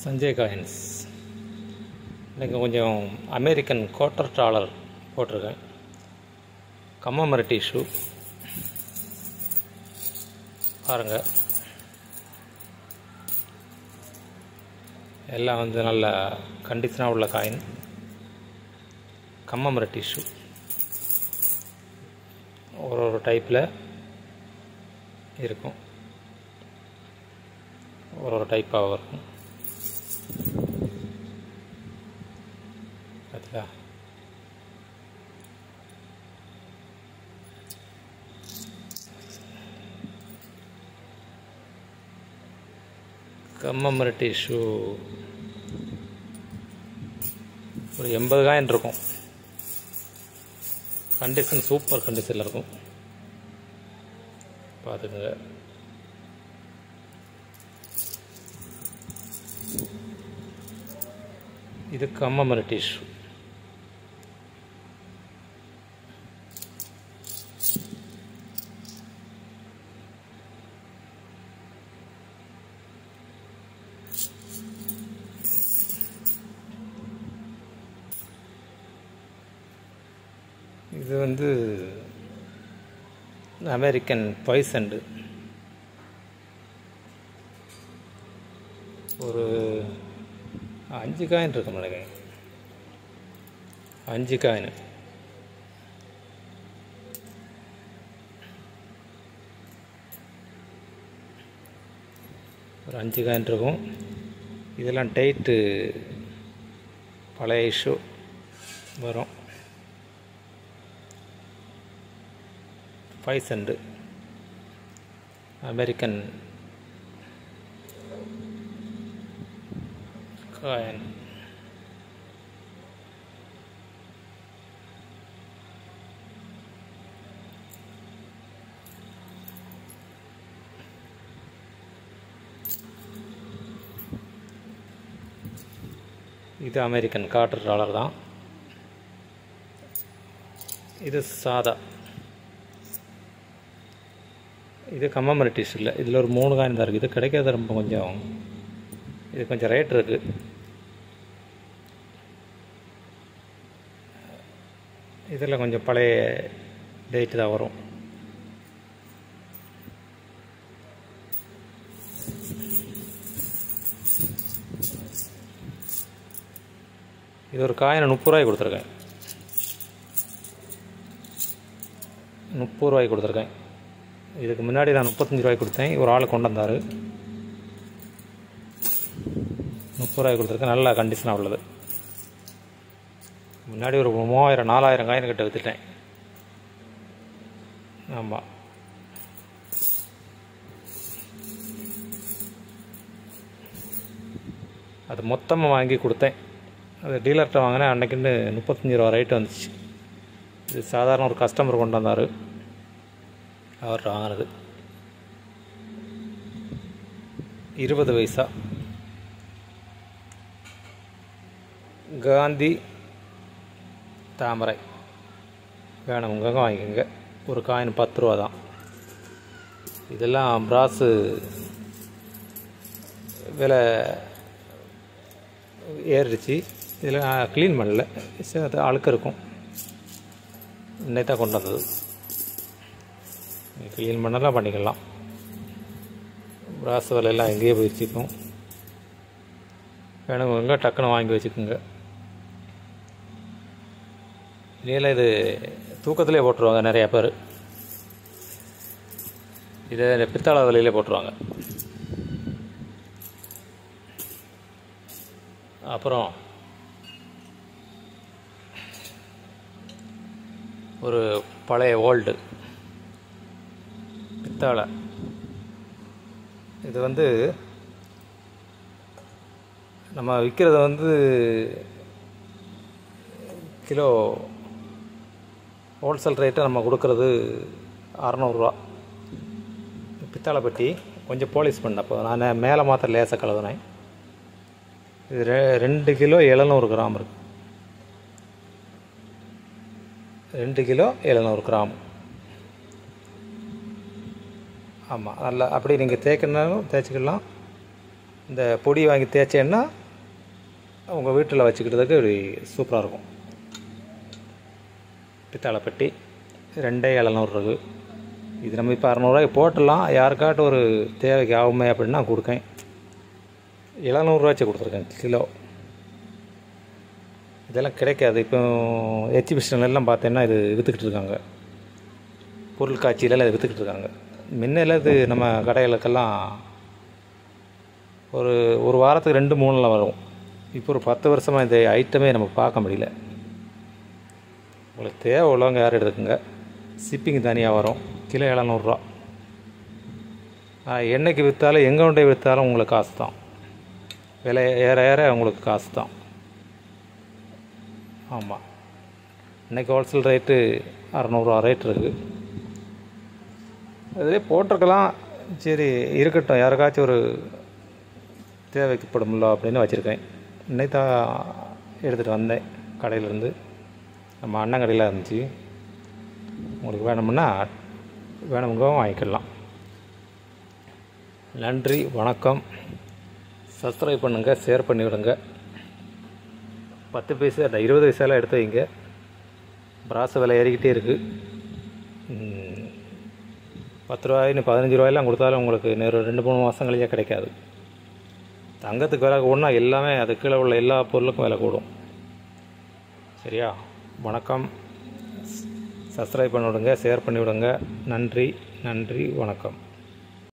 Sanjay coins. இன்றைக்கி கொஞ்சம் American quarter dollar போட்டிருக்கேன். கம்மமரட்டி ஷூ பாருங்கள். எல்லாம் வந்து நல்ல கண்டிஷனாக உள்ள காயின். கம்மமரட்டி ஷூ ஒரு டைப்பில் இருக்கும், ஒரு டைப்பாக இருக்கும். பார்த்தீங்களா? கம்மமரட்டி ஷூ ஒரு 80 காயின் இருக்கும். கண்டிஷன் சூப்பர் கண்டிஷனில் இருக்கும், பார்த்துக்குங்க. இது கம்மமரட்டி ஷூ. இது வந்து அமெரிக்கன் பாய்சண்டு. ஒரு 5 காயின் இருக்கும் நினைக்கிறேன். 5 காயின். ஒரு 5 காயின் இருக்கும். இதெல்லாம் டைட்டு பழைய ஷூ வரும். பாய்சண்டு அமெரிக்கன் காயின். இது அமெரிக்கன் குவார்ட்டர் டாலர் தான். இது சாதா. இது கம்மமரட்டி ஷூ இல்லை. இதில் ஒரு 3 காயின் தான் இருக்குது. இது கிடைக்காத ரொம்ப கொஞ்சம், இது கொஞ்சம் ரேட் இருக்குது. இதில் கொஞ்சம் பழைய டேட்டு தான் வரும். இது ஒரு காயினை 30 ரூபாய்க்கு கொடுத்துருக்கேன். 30 ரூபாய்க்கு கொடுத்துருக்கேன். இதுக்கு முன்னாடி நான் 35 ரூபாய்க்கு கொடுத்தேன். ஒரு ஆள் கொண்டு வந்தார். 30 ரூபாய்க்கு கொடுத்துருக்கேன். நல்ல கண்டிஷனாக உள்ளது. முன்னாடி ஒரு 3000 4000 காயின் கிட்ட விற்றுட்டேன். ஆமாம். அது மொத்தமாக வாங்கி கொடுத்தேன். அது டீலர்கிட்ட வாங்கினேன். அன்றைக்கின்னு 35 ரூபா ரேட்டு வந்துச்சு. இது சாதாரண ஒரு கஸ்டமர் கொண்டு வந்தார், அவர் வாங்கினது. 20 பைசா. காந்தி தாமரை வேணுங்க வாங்கிக்கோங்க. ஒரு காயின் 10 ரூபா தான். இதெல்லாம் பிராஸு விலை ஏறிடுச்சு. இதில் நான் க்ளீன் பண்ணல, அது அழுக்க இருக்கும். இன்னைக்கு தான் கொண்டு வந்தது. க்ளீன் பண்ணலாம், பண்ணிக்கலாம். பிராஸ் விலையெல்லாம் எங்கேயே போயிடுச்சுக்கும். வேணுங்க டக்குன்னு வாங்கி வச்சுக்கோங்க. இல்லையில இது தூக்கத்திலே போட்டுருவாங்க நிறையா பேர். இதை பித்தளை விலையிலே போட்டுருவாங்க. அப்புறம் ஒரு பழைய ஓல்டு பித்தளை. இது வந்து நம்ம விற்கிறது வந்து கிலோ ஹோல்சேல் ரேட்டை நம்ம கொடுக்குறது 600 ரூபா. பித்தளை பெட்டி கொஞ்சம் பாலிஷ் பண்ண. அப்போ நான் மேலே மாத்திரம் லேசாக கலந்துனேன். இது 2 கிலோ 700 கிராம் இருக்குது. 2 கிலோ 700 கிராம். ஆமாம், நல்லா அப்படி நீங்கள் தேய்க்கணுனாலும் தேய்ச்சிக்கலாம், இந்த பொடி வாங்கி தேய்ச்சேன்னா உங்கள் வீட்டில் வச்சுக்கிட்டதுக்கு ஒரு சூப்பராக இருக்கும். பித்தளை பெட்டி 2700 இருக்குது. இது நம்ம இப்போ 600 போட்டுடலாம். யாருக்காட்டும் ஒரு தேவைக்கு ஆகுமே அப்படின்னா கொடுக்கேன். 700 கொடுத்துருக்கேன் கிலோ. இதெல்லாம் கிடைக்காது. இப்போ எக்ஸிபிஷன்லாம் பார்த்தேன்னா இது விற்றுக்கிட்டு இருக்காங்க. பொருள் காட்சியிலலாம் இது விற்றுக்கிட்டு இருக்காங்க. முன்னெல்லாம் இது நம்ம கடைகளுக்கெல்லாம் ஒரு வாரத்துக்கு 2-3 வரும். இப்போ ஒரு 10 வருஷமாக இந்த ஐட்டமே நம்ம பார்க்க முடியல. உங்களுக்கு தேவை உள்ளவங்க யாரும் எடுத்துக்கோங்க. ஷிப்பிங் தனியாக வரும். கிலோ 700. என்னைக்கு விற்றாலும் எங்கே கொண்டே விற்றாலும் உங்களுக்கு காசு தான். விலை ஏற உங்களுக்கு காசு தான். ஆமாம், இன்றைக்கி ஹோல்சேல் ரேட்டு 600 ரேட் இருக்குது. அதிலே போட்டிருக்கலாம். சரி இருக்கட்டும், யாருக்காச்சும் ஒரு தேவைப்படும்ல அப்படின்னு வச்சுருக்கேன். இன்னைக்கு தான் எடுத்துகிட்டு வந்தேன் கடையிலேருந்து. நம்ம அண்ணன் கடையில் இருந்துச்சு. உங்களுக்கு வேணுமுங்க வாங்கிக்கலாம். நன்றி, வணக்கம். சப்ஸ்கிரைப் பண்ணுங்கள், ஷேர் பண்ணி விடுங்க. 10 பைசா 20 பைசாலாம் எடுத்து வைங்க. பிராச விலை ஏறிக்கிட்டே இருக்குது. 10 ரூபாயின்னு 15 ரூபாயெல்லாம் கொடுத்தாலும் உங்களுக்கு 2-3 மாதம் கழிச்சா கிடைக்காது. தங்கத்துக்கு விலை கூடனா எல்லாமே அது கீழே உள்ள எல்லா பொருளுக்கும் விலை கூடும். சரியா? வணக்கம். சப்ஸ்கிரைப் பண்ணி விடுங்க, ஷேர் பண்ணி விடுங்க. நன்றி, வணக்கம்.